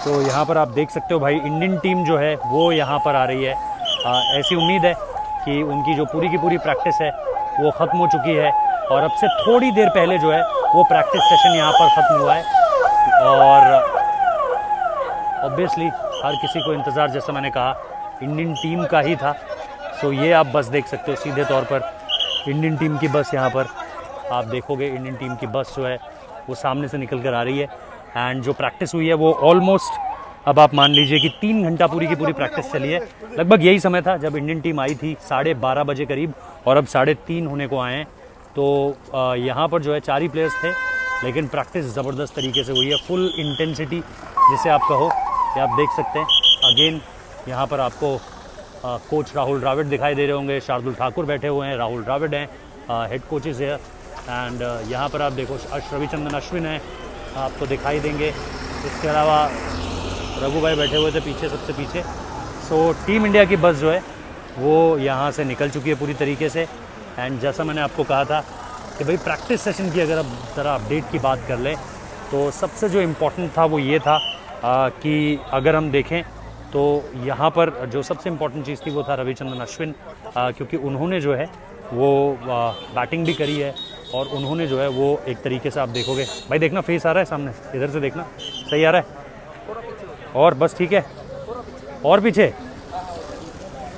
तो यहाँ पर आप देख सकते हो भाई, इंडियन टीम जो है वो यहाँ पर आ रही है। ऐसी उम्मीद है कि उनकी जो पूरी की पूरी प्रैक्टिस है वो ख़त्म हो चुकी है और अब से थोड़ी देर पहले जो है वो प्रैक्टिस सेशन यहाँ पर ख़त्म हुआ है। और ऑब्वियसली हर किसी को इंतज़ार, जैसा मैंने कहा, इंडियन टीम का ही था। सो ये आप बस देख सकते हो सीधे तौर पर इंडियन टीम की बस। यहाँ पर आप देखोगे इंडियन टीम की बस जो है वो सामने से निकल कर आ रही है। एंड जो प्रैक्टिस हुई है वो ऑलमोस्ट, अब आप मान लीजिए कि 3 घंटा पूरी की पूरी प्रैक्टिस चली है। लगभग यही समय था जब इंडियन टीम आई थी, 12:30 बजे करीब, और अब 3:30 होने को आए हैं। तो यहाँ पर जो है 4 ही प्लेयर्स थे, लेकिन प्रैक्टिस ज़बरदस्त तरीके से हुई है, फुल इंटेंसिटी जिसे आप कहो, ये आप देख सकते हैं। अगेन यहाँ पर आपको कोच राहुल द्रविड़ दिखाई दे रहे होंगे, शार्दुल ठाकुर बैठे हुए हैं, राहुल द्रविड़ हैं हेड कोचेस है। एंड यहाँ पर आप देखो रविचंद्रन अश्विन है, आपको दिखाई देंगे। इसके अलावा रघु भाई बैठे हुए थे पीछे, सबसे पीछे। सो टीम इंडिया की बस जो है वो यहाँ से निकल चुकी है पूरी तरीके से। एंड जैसा मैंने आपको कहा था कि भाई प्रैक्टिस सेशन की अगर अब ज़रा अपडेट की बात कर लें तो सबसे जो इम्पोर्टेंट था वो ये था कि अगर हम देखें तो यहाँ पर जो सबसे इम्पोर्टेंट चीज़ थी वो था रविचंद्रन अश्विन, क्योंकि उन्होंने जो है वो बैटिंग भी करी है और उन्होंने जो है वो एक तरीके से, आप देखोगे भाई, देखना फेस आ रहा है सामने, इधर से देखना, सही आ रहा है, और बस ठीक है, और पीछे।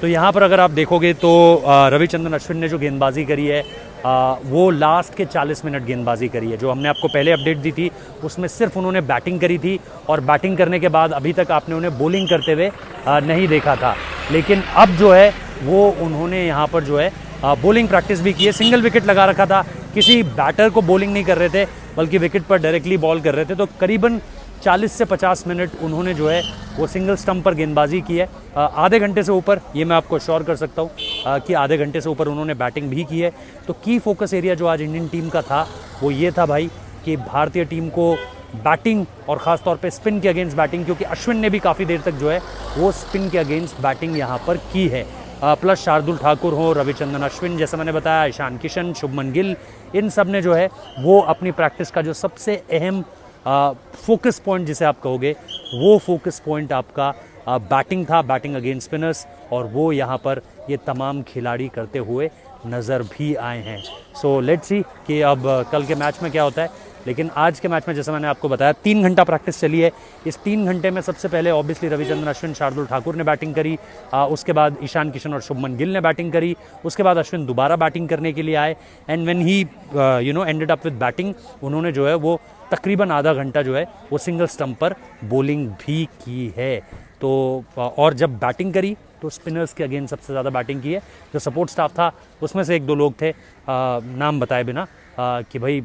तो यहाँ पर अगर आप देखोगे तो रविचंद्रन अश्विन ने जो गेंदबाजी करी है वो लास्ट के 40 मिनट गेंदबाजी करी है। जो हमने आपको पहले अपडेट दी थी उसमें सिर्फ उन्होंने बैटिंग करी थी, और बैटिंग करने के बाद अभी तक आपने उन्हें बॉलिंग करते हुए नहीं देखा था। लेकिन अब जो है वो उन्होंने यहाँ पर जो है बॉलिंग प्रैक्टिस भी की है। सिंगल विकेट लगा रखा था, किसी बैटर को बॉलिंग नहीं कर रहे थे बल्कि विकेट पर डायरेक्टली बॉल कर रहे थे। तो करीबन 40 से 50 मिनट उन्होंने जो है वो सिंगल स्टंप पर गेंदबाजी की है। आधे घंटे से ऊपर, ये मैं आपको श्योर कर सकता हूँ कि आधे घंटे से ऊपर उन्होंने बैटिंग भी की है। तो की फोकस एरिया जो आज इंडियन टीम का था वो ये था भाई कि भारतीय टीम को बैटिंग और ख़ास तौर पे स्पिन के अगेंस्ट बैटिंग, क्योंकि अश्विन ने भी काफ़ी देर तक जो है वो स्पिन के अगेंस्ट बैटिंग यहाँ पर की है। प्लस शार्दुल ठाकुर हो, रविचंद्रन अश्विन, जैसा मैंने बताया, ईशान किशन, शुभमन गिल, इन सब ने जो है वो अपनी प्रैक्टिस का जो सबसे अहम फोकस पॉइंट जिसे आप कहोगे वो फोकस पॉइंट आपका बैटिंग था, बैटिंग अगेंस्ट स्पिनर्स, और वो यहाँ पर ये तमाम खिलाड़ी करते हुए नज़र भी आए हैं। सो लेट्स सी कि अब कल के मैच में क्या होता है। लेकिन आज के मैच में जैसा मैंने आपको बताया 3 घंटा प्रैक्टिस चली है। इस 3 घंटे में सबसे पहले ऑब्वियसली रविचंद्रन अश्विन, शार्दुल ठाकुर ने बैटिंग करी, उसके बाद ईशान किशन और शुभमन गिल ने बैटिंग करी, उसके बाद अश्विन दोबारा बैटिंग करने के लिए आए। And when he ended up with batting, उन्होंने जो है वो तकरीबन आधा घंटा जो है वो सिंगल स्टंप पर बॉलिंग भी की है। तो और जब बैटिंग करी तो स्पिनर्स के अगेंस्ट सबसे ज़्यादा बैटिंग की है। जो सपोर्ट स्टाफ था उसमें से 1-2 लोग थे नाम बताए बिना कि भाई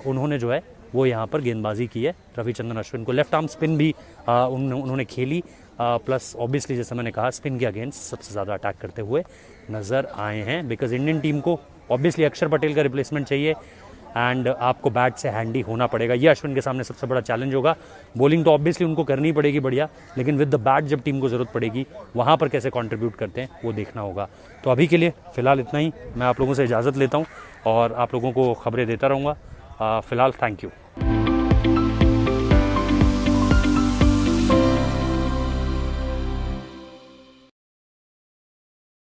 उन्होंने जो है वो यहाँ पर गेंदबाजी की है। रविचंद्रन अश्विन को लेफ्ट आर्म स्पिन भी उन्होंने खेली, प्लस ऑब्वियसली जैसे मैंने कहा स्पिन के अगेंस्ट सबसे ज़्यादा अटैक करते हुए नज़र आए हैं। बिकॉज इंडियन टीम को ऑब्वियसली अक्षर पटेल का रिप्लेसमेंट चाहिए एंड आपको बैट से हैंडी होना पड़ेगा। ये अश्विन के सामने सबसे बड़ा चैलेंज होगा। बॉलिंग तो ऑब्वियसली उनको करनी पड़ेगी बढ़िया, लेकिन विद द बैट जब टीम को ज़रूरत पड़ेगी वहाँ पर कैसे कंट्रीब्यूट करते हैं वो देखना होगा। तो अभी के लिए फ़िलहाल इतना ही। मैं आप लोगों से इजाज़त लेता हूँ और आप लोगों को खबरें देता रहूँगा। फ़िलहाल थैंक यू।